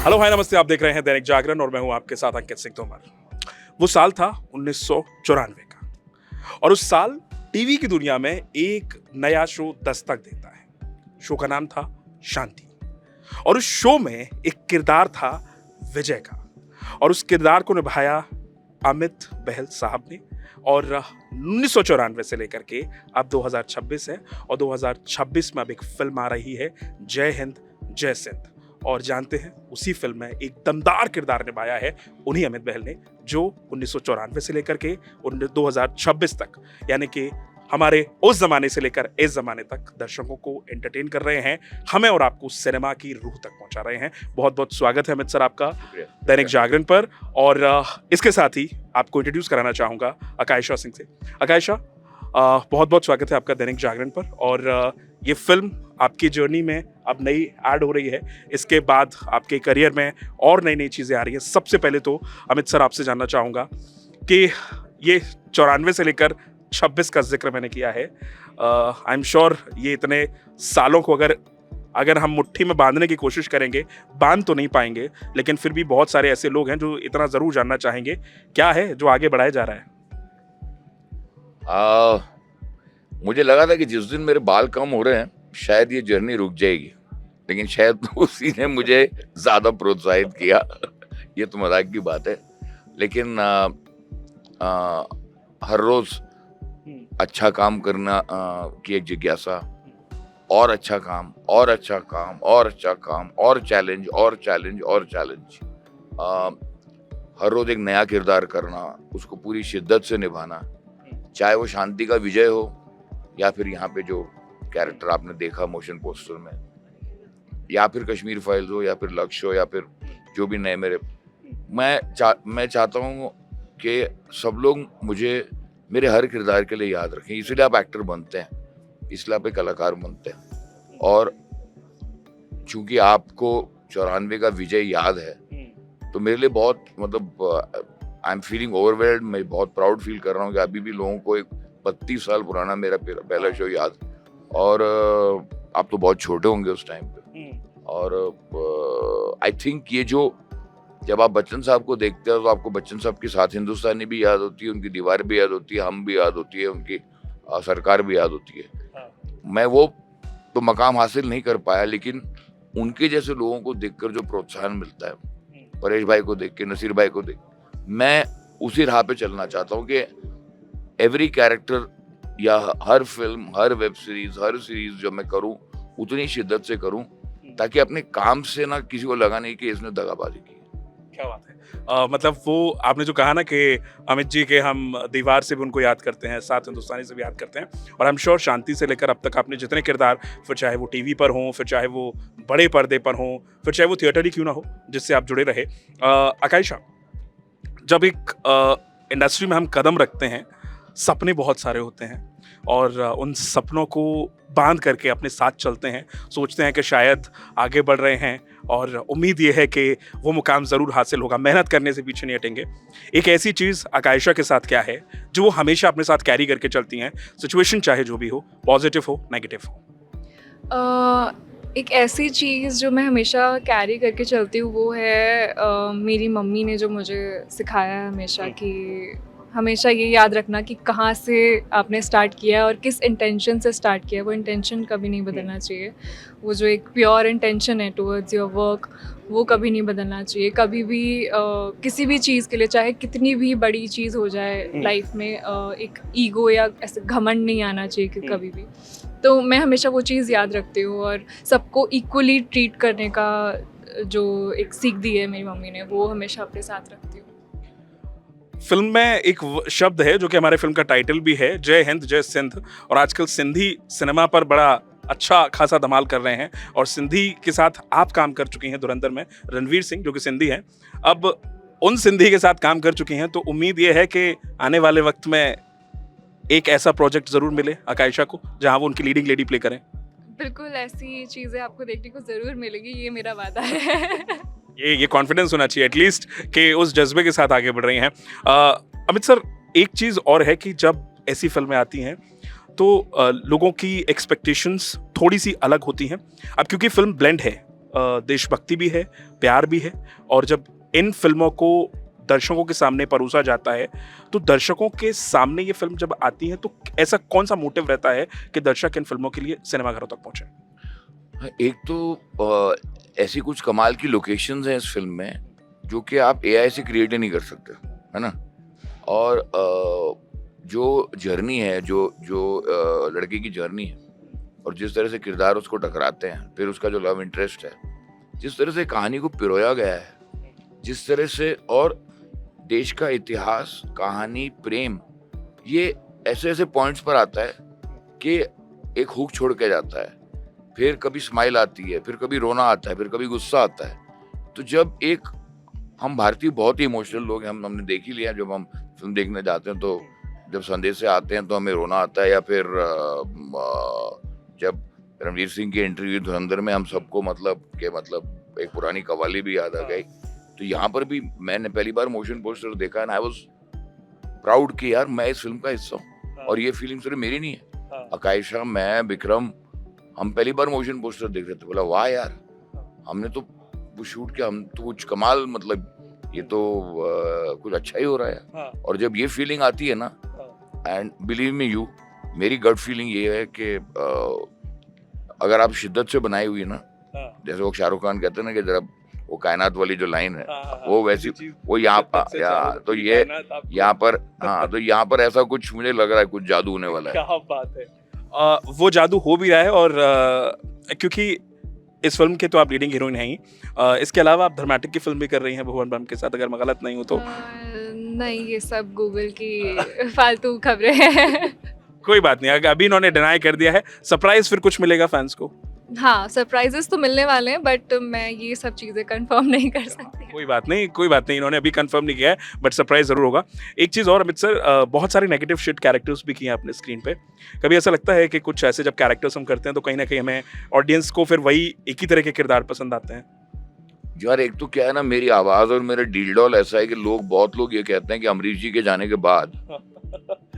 Hello hi नमस्ते, आप देख रहे हैं दैनिक जागरण और मैं हूं आपके साथ अंकित सिंह तोमर। वो साल था 1994 का और उस साल टीवी की दुनिया में एक नया शो दस्तक देता है। शो का नाम था शांति और उस शो में एक किरदार था विजय का और उस किरदार को निभाया अमित बहल साहब ने। और 1994 से लेकर के अब 2026 है और 2026 में अब एक फिल्म आ रही है, जय हिंद जय सिंध। और जानते हैं उसी फिल्म में एक दमदार किरदार निभाया है उन्हीं अमित बहल ने, जो 1994 से लेकर के 2026 तक, यानी कि हमारे उस जमाने से लेकर इस जमाने तक दर्शकों को एंटरटेन कर रहे हैं, हमें और आपको सिनेमा की रूह तक पहुंचा रहे हैं। बहुत बहुत स्वागत है अमित सर आपका दैनिक जागरण पर। और इसके साथ ही आपको इंट्रोड्यूस कराना चाहूंगा आकायशा सिंह से। आकायशा, बहुत बहुत स्वागत है आपका दैनिक जागरण पर। और ये फिल्म आपकी जर्नी में अब नई ऐड हो रही है, इसके बाद आपके करियर में और नई नई चीज़ें आ रही हैं। सबसे पहले तो अमित सर आपसे जानना चाहूँगा कि ये 94 से लेकर 26 का जिक्र मैंने किया है। आई एम श्योर ये इतने सालों को अगर हम मुट्ठी में बांधने की कोशिश करेंगे, बांध तो नहीं पाएंगे, लेकिन फिर भी बहुत सारे ऐसे लोग हैं जो इतना ज़रूर जानना चाहेंगे, क्या है जो आगे बढ़ाया जा रहा है? मुझे लगा था कि जिस दिन मेरे बाल कम हो रहे हैं शायद ये जर्नी रुक जाएगी, लेकिन शायद उसी ने मुझे ज़्यादा प्रोत्साहित किया। ये तो मजाक की बात है, लेकिन हर रोज़ अच्छा काम करना की एक जिज्ञासा, और अच्छा काम और अच्छा काम और अच्छा काम और चैलेंज और चैलेंज और चैलेंज, हर रोज़ एक नया किरदार करना, उसको पूरी शिद्दत से निभाना, चाहे वो शांति का विजय हो या फिर यहाँ पे जो कैरेक्टर आपने देखा मोशन पोस्टर में, या फिर कश्मीर फाइल्स हो या फिर लक्ष्य हो या फिर जो भी नए मैं चाहता हूँ कि सब लोग मुझे मेरे हर किरदार के लिए याद रखें। इसलिए आप एक्टर बनते हैं, इसलिए आप एक कलाकार बनते हैं। और चूंकि आपको 94 का विजय याद है, तो मेरे लिए बहुत आई एम फीलिंग ओवरवेल्ड। मैं बहुत प्राउड फील कर रहा हूँ कि अभी भी लोगों को एक 32 साल पुराना मेरा पहला शो याद। और आप तो बहुत छोटे होंगे उस टाइम पे। और आई थिंक ये जो जब आप बच्चन साहब को देखते हैं तो आपको बच्चन साहब के साथ हिंदुस्तानी भी याद होती है, उनकी दीवार भी याद होती है, हम भी याद होती है, उनकी सरकार भी याद होती है। मैं वो तो मकाम हासिल नहीं कर पाया, लेकिन उनके जैसे लोगों को देखकर जो प्रोत्साहन मिलता है, परेश भाई को देख के, नसीर भाई को देख, मैं उसी राह पे चलना चाहता हूँ कि एवरी कैरेक्टर या हर फिल्म, हर वेब सीरीज, हर सीरीज जो मैं करूँ उतनी शिद्दत से करूँ, ताकि अपने काम से ना किसी को लगा नहीं कि इसने दगाबाजी की। क्या बात है। मतलब वो आपने जो कहा ना कि अमित जी के हम दीवार से भी उनको याद करते हैं, साथ हिंदुस्तानी से भी याद करते हैं, और आई एम श्योर शांति से लेकर अब तक आपने जितने किरदार, फिर चाहे वो टीवी पर हों, फिर चाहे वो बड़े पर्दे पर हों, फिर चाहे वो थिएटर ही क्यों ना हो जिससे आप जुड़े रहे। आकायशा, जब एक इंडस्ट्री में हम कदम रखते हैं, सपने बहुत सारे होते हैं और उन सपनों को बांध करके अपने साथ चलते हैं, सोचते हैं कि शायद आगे बढ़ रहे हैं और उम्मीद ये है कि वो मुकाम ज़रूर हासिल होगा, मेहनत करने से पीछे नहीं हटेंगे। एक ऐसी चीज़ आकायशा के साथ क्या है जो वो हमेशा अपने साथ कैरी करके चलती हैं, सिचुएशन चाहे जो भी हो, पॉजिटिव हो नेगेटिव हो? एक ऐसी चीज़ जो मैं हमेशा कैरी करके चलती हूँ वो है मेरी मम्मी ने जो मुझे सिखाया है हमेशा, कि हमेशा ये याद रखना कि कहाँ से आपने स्टार्ट किया है और किस इंटेंशन से स्टार्ट किया है, वो इंटेंशन कभी नहीं बदलना चाहिए। वो जो एक प्योर इंटेंशन है टुवर्ड्स योर वर्क, वो कभी नहीं बदलना चाहिए। कभी भी किसी भी चीज़ के लिए, चाहे कितनी भी बड़ी चीज़ हो जाए लाइफ में, एक ईगो या ऐसे घमंड नहीं आना चाहिए कि कभी भी। तो मैं हमेशा वो चीज़ याद रखती हूँ और सबको इक्वली ट्रीट करने का जो एक सीख दी है मेरी मम्मी ने, वो हमेशा अपने साथ रखती हूँ। फिल्म में एक शब्द है जो कि हमारे फिल्म का टाइटल भी है, जय हिंद जय सिंध, और आजकल सिंधी सिनेमा पर बड़ा अच्छा खासा धमाल कर रहे हैं और सिंधी के साथ आप काम कर चुकी हैं धुरंधर में, रणवीर सिंह जो कि सिंधी हैं। अब उन सिंधी के साथ काम कर चुकी हैं तो उम्मीद ये है कि आने वाले वक्त में एक ऐसा प्रोजेक्ट ज़रूर मिले आकायशा को जहां वो उनकी लीडिंग लेडी प्ले करें। बिल्कुल ऐसी चीज़ें आपको देखने को ज़रूर मिलेगी, ये मेरा वादा है। ये कॉन्फिडेंस होना चाहिए एटलीस्ट कि उस जज्बे के साथ आगे बढ़ रही हैं। अमित सर, एक चीज़ और है कि जब ऐसी फिल्में आती हैं तो लोगों की एक्सपेक्टेशंस थोड़ी सी अलग होती हैं। अब क्योंकि फिल्म ब्लेंड है, देशभक्ति भी है, प्यार भी है, और जब इन फिल्मों को दर्शकों के सामने परोसा जाता है तो दर्शकों के सामने ये फिल्म जब आती है तो ऐसा कौन सा मोटिव रहता है कि दर्शक इन फिल्मों के लिए सिनेमाघरों तक पहुंचे? एक तो ऐसी कुछ कमाल की लोकेशंस हैं इस फिल्म में जो कि आप एआई से क्रिएट ही नहीं कर सकते, है ना। और जो जर्नी है, जो लड़के की जर्नी है, और जिस तरह से किरदार उसको टकराते हैं, फिर उसका जो लव इंटरेस्ट है, जिस तरह से कहानी को पिरोया गया है, जिस तरह से, और देश का इतिहास, कहानी, प्रेम, ये ऐसे ऐसे पॉइंट्स पर आता है कि एक हुक छोड़ के जाता है। फिर कभी स्माइल आती है, फिर कभी रोना आता है, फिर कभी गुस्सा आता है। तो जब एक, हम भारतीय बहुत ही इमोशनल लोग हैं, हमने देख ही लिया, जब हम फिल्म देखने जाते हैं तो जब संदेश से आते हैं तो हमें रोना आता है, या फिर जब रणवीर सिंह की एंट्री हुई धुरंधर में, हम सबको मतलब एक पुरानी कव्वाली भी याद आ गई। तो यहाँ पर भी मैंने पहली बार मोशन पोस्टर देखा एंड आई वाज प्राउड कि यार मैं इस फिल्म का हिस्सा हूँ, और ये फीलिंग सिर्फ मेरी नहीं है। आकाइशा, मैं, विक्रम, हम पहली बार मोशन पोस्टर देख रहे थे, बोला वाह यार, हमने तो वो शूट किया, हम तो कुछ कमाल, मतलब ये तो कुछ अच्छा ही हो रहा है। और जब ये फीलिंग आती है ना, एंड बिलीव मी यू, मेरी गट फीलिंग ये है कि अगर आप शिद्दत से बनाई हुई ना, जैसे वो शाहरुख खान कहते हैं ना कि जरा वो कायनात वाली जो लाइन है, वो वैसी, वो यहाँ तो ये यहाँ पर, हाँ, तो यहाँ पर ऐसा कुछ मुझे लग रहा है, कुछ जादू होने वाला है। क्या बात है। वो जादू हो भी रहा है, और क्योंकि इस फिल्म के तो आप लीडिंग हीरोइन हैं ही, इसके अलावा आप धर्मेटिक की फिल्म भी कर रही हैं भुवन बाम के साथ, अगर मैं गलत नहीं हूँ तो। नहीं, ये सब गूगल की फालतू खबरें हैं। कोई बात नहीं, अभी इन्होंने डिनाई कर दिया है। सरप्राइज फिर कुछ मिलेगा फैंस को? हाँ, सरप्राइजेस तो मिलने वाले हैं, बट मैं ये सब चीज़ें कंफर्म नहीं कर सकती। कोई बात नहीं, कोई बात नहीं, इन्होंने अभी कंफर्म नहीं किया है, बट सरप्राइज जरूर होगा। एक चीज़ और अमित सर, बहुत सारे नेगेटिव शिट कैरेक्टर्स भी किए हैं आपने स्क्रीन पे। कभी ऐसा लगता है कि कुछ ऐसे जब कैरेक्टर्स हम करते हैं तो कहीं ना कहीं हमें ऑडियंस को फिर वही एक ही तरह के किरदार पसंद आते हैं? यार एक तो क्या है ना, मेरी आवाज और मेरा डील डॉल ऐसा है कि बहुत लोग ये कहते हैं कि अमरीश जी के जाने के बाद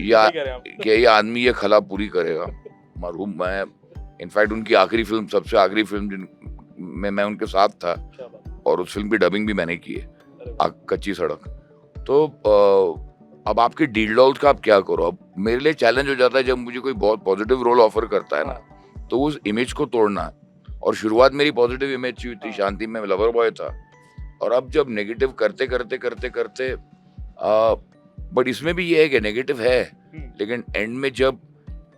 या कि ये आदमी ये खला पूरी करेगा। मरहूम, मैं इनफैक्ट उनकी आखिरी फिल्म, सबसे आखिरी फिल्म में मैं उनके साथ था, और उस फिल्म की डबिंग भी मैंने की है, कच्ची सड़क। तो अब आपके डील डॉल्स का आप क्या करो। अब मेरे लिए चैलेंज हो जाता है जब मुझे कोई बहुत पॉजिटिव रोल ऑफर करता है ना, तो उस इमेज को तोड़ना है। और शुरुआत मेरी पॉजिटिव इमेज हुई थी, शांति में लवर बॉय था, और अब जब नेगेटिव करते करते करते करते बट इसमें भी ये है कि नेगेटिव है, लेकिन एंड में जब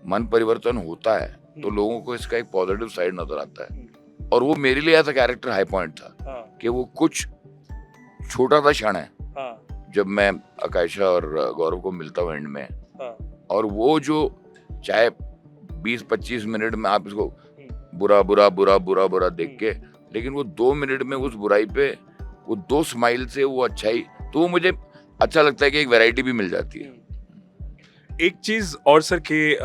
मन परिवर्तन होता है तो लोगों को इसका एक पॉजिटिव साइड नजर आता है। और वो मेरे लिए ऐसा कैरेक्टर हाई पॉइंट था कि वो कुछ छोटा सा क्षण है जब मैं आकाइशा और गौरव को मिलता हूँ एंड में, और वो जो चाहे 20-25 मिनट में आप इसको बुरा बुरा बुरा बुरा बुरा देख के, लेकिन वो 2 मिनट में उस बुराई पे वो 2 स्माइल से वो अच्छाई, तो वो मुझे अच्छा लगता है कि एक वैरायटी भी मिल जाती है। एक चीज और सर कि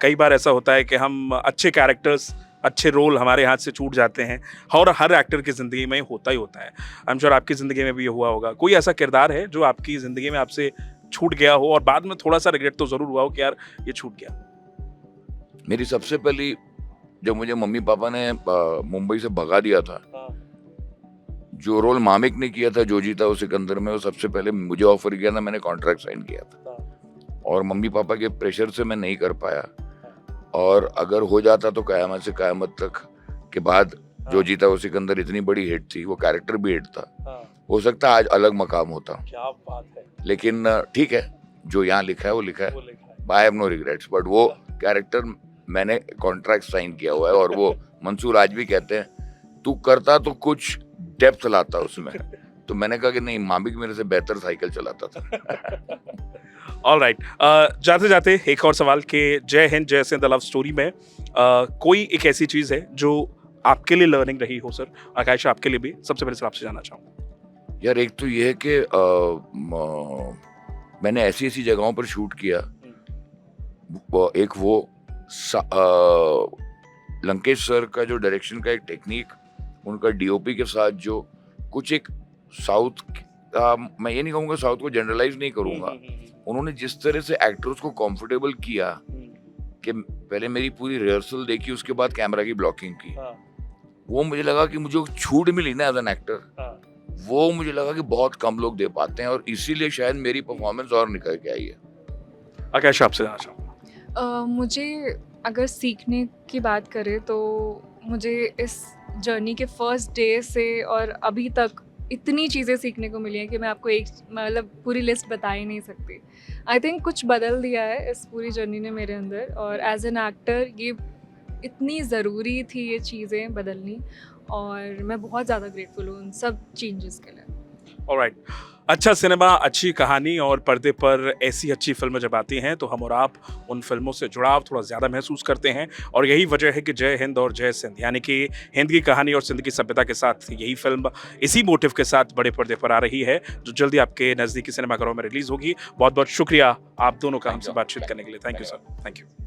कई बार ऐसा होता है कि हम अच्छे कैरेक्टर्स, अच्छे रोल हमारे हाथ से छूट जाते हैं, और हर एक्टर की जिंदगी में होता ही होता है। आई एम श्योर आपकी जिंदगी में भी ये हुआ होगा। कोई ऐसा किरदार है जो आपकी जिंदगी में आपसे छूट गया हो और बाद में थोड़ा सा रिग्रेट तो जरूर हुआ हो कि यार ये छूट गया? मेरी सबसे पहली, जब मुझे मम्मी पापा ने मुंबई से भगा दिया था, जो रोल मामिक ने किया था जो जीता वो सिकंदर में, वो सबसे पहले मुझे ऑफर किया था, मैंने कॉन्ट्रैक्ट साइन किया था, और मम्मी पापा के प्रेशर से मैं नहीं कर पाया। और अगर हो जाता तो कयामत से कयामत तक के बाद जो जीता वो सिकंदर इतनी बड़ी हिट थी, वो कैरेक्टर भी हिट था, हो सकता है आज अलग मकाम होता। क्या बात है। लेकिन ठीक है, जो यहाँ लिखा है वो लिखा है, I have no regrets. But वो कैरेक्टर मैंने कॉन्ट्रैक्ट साइन किया हुआ है, और वो मंसूर आज भी कहते हैं तू करता तो कुछ डेप्थ लाता उसमें। तो मैंने कहा कि नहीं, मामिक मेरे से बेहतर साइकिल चलाता था। ऑल राइट, जाते जाते एक और सवाल कि जय हिंद जय सिंध लव स्टोरी में कोई एक ऐसी चीज है जो आपके लिए लर्निंग रही हो सर, आकाइशा आपके लिए भी? सबसे पहले सर आपसे जानना चाहूँगा। यार एक तो ये है कि मैंने ऐसी ऐसी जगहों पर शूट किया। एक वो लंकेश सर का जो डायरेक्शन का एक टेक्निक, उनका डीओपी के साथ जो कुछ एक साउथ का, मैं ये नहीं कहूँगा साउथ को जनरलाइज नहीं करूँगा, उन्होंने जिस तरह से एक्टर्स को कंफर्टेबल किया कि पहले मेरी पूरी रिहर्सल देखी, उसके बाद कैमरा की ब्लॉकिंग की, वो मुझे लगा कि मुझे छूट मिली ना एज एन एक्टर, वो मुझे लगा कि बहुत कम लोग दे पाते हैं, और इसीलिए शायद मेरी परफॉर्मेंस और निकल के आई है। आकाश आपसे जानना चाहूँगा। मुझे अगर सीखने की बात करें तो मुझे इस जर्नी के फर्स्ट डे से और अभी तक इतनी चीज़ें सीखने को मिली हैं कि मैं आपको एक मतलब पूरी लिस्ट बता ही नहीं सकती। आई थिंक कुछ बदल दिया है इस पूरी जर्नी ने मेरे अंदर, और एज एन एक्टर ये इतनी ज़रूरी थी ये चीज़ें बदलनी, और मैं बहुत ज़्यादा ग्रेटफुल हूँ उन सब चेंजेस के लिए। ऑलराइट, अच्छा सिनेमा, अच्छी कहानी और पर्दे पर ऐसी अच्छी फिल्में जब आती हैं तो हम और आप उन फिल्मों से जुड़ाव थोड़ा ज़्यादा महसूस करते हैं, और यही वजह है कि जय हिंद और जय सिंध, यानी कि हिंद की कहानी और सिंध की सभ्यता के साथ यही फिल्म इसी मोटिव के साथ बड़े पर्दे पर आ रही है, जो जल्दी आपके नज़दीकी सिनेमाघरों में रिलीज़ होगी। बहुत बहुत शुक्रिया आप दोनों का हमसे बातचीत करने के लिए। Thank you sir, thank you.